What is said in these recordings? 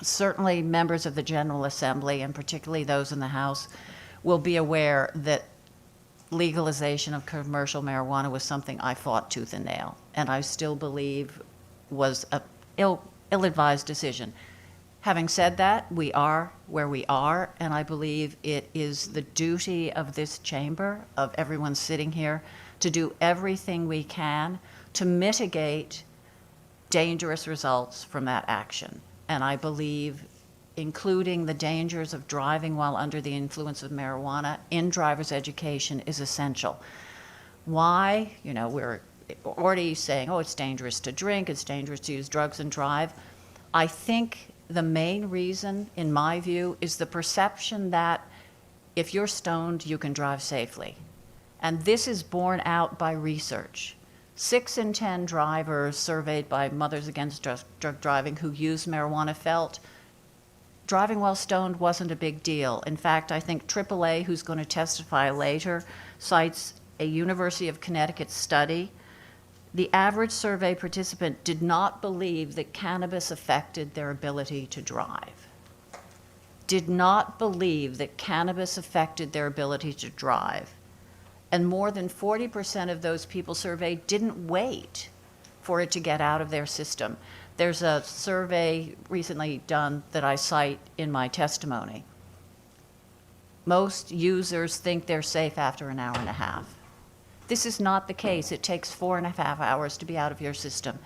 certainly members of the General Assembly, and particularly those in the House, will be aware that legalization of commercial marijuana was something I fought tooth and nail, and I still believe was a ill-advised decision. Having said that, we are where we are, and I believe it is the duty of this chamber, of everyone sitting here, to do everything we can to mitigate dangerous results from that action. And I believe including the dangers of driving while under the influence of marijuana in driver's education is essential. Why? You know, we're already saying, oh, it's dangerous to drink, it's dangerous to use drugs and drive. I think the main reason, in my view, is the perception that if you're stoned, you can drive safely. And this is borne out by research. 6 in 10 drivers surveyed by Mothers Against Drug Driving who used marijuana felt driving while stoned wasn't a big deal. In fact, I think AAA, who's going to testify later, cites a University of Connecticut study. The average survey participant did not believe that cannabis affected their ability to drive. Did not believe that cannabis affected their ability to drive. And more than 40% of those people surveyed didn't wait for it to get out of their system. There's a survey recently done that I cite in my testimony. Most users think they're safe after an hour and a half. This is not the case. It takes 4.5 hours to be out of your system.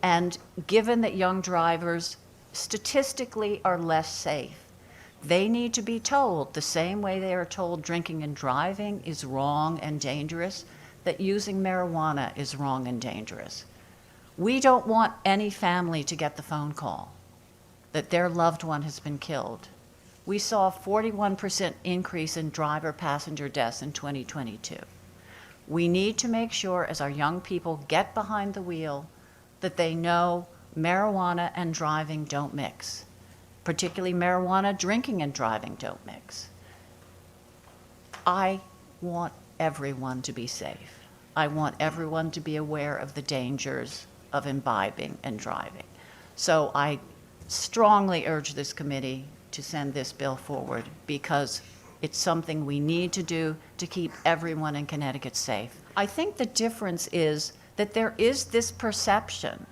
And given that young drivers statistically are less safe, they need to be told, the same way they are told drinking and driving is wrong and dangerous, that using marijuana is wrong and dangerous. We don't want any family to get the phone call that their loved one has been killed. We saw a 41% increase in driver-passenger deaths in 2022. We need to make sure, as our young people get behind the wheel, that they know marijuana and driving don't mix. Particularly marijuana, drinking and driving don't mix. I want everyone to be safe. I want everyone to be aware of the dangers of imbibing and driving. So I strongly urge this committee to send this bill forward because it's something we need to do to keep everyone in Connecticut safe. I think the difference is that there is this perception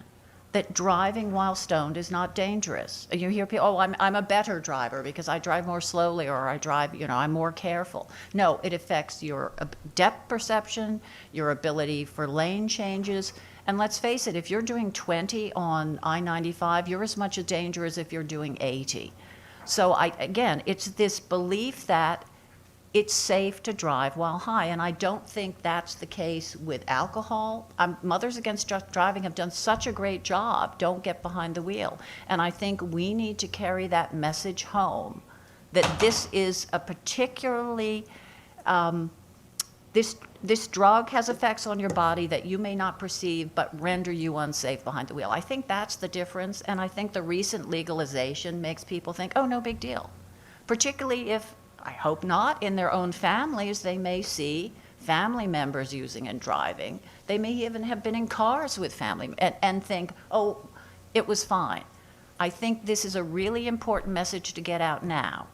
that driving while stoned is not dangerous. You hear people, oh, I'm a better driver because I drive more slowly, or I drive, you know, I'm more careful. No, it affects your depth perception, your ability for lane changes. And let's face it, if you're doing 20 on I-95, you're as much a danger as if you're doing 80. So again, it's this belief that it's safe to drive while high, and I don't think that's the case with alcohol. Mothers Against Drug Driving have done such a great job. Don't get behind the wheel. And I think we need to carry that message home, that this is a particularly, this drug has effects on your body that you may not perceive but render you unsafe behind the wheel. I think that's the difference, and I think the recent legalization makes people think, oh, no big deal. Particularly if, I hope not, in their own families, they may see family members using and driving. They may even have been in cars with family and think, oh, it was fine. I think this is a really important message to get out now.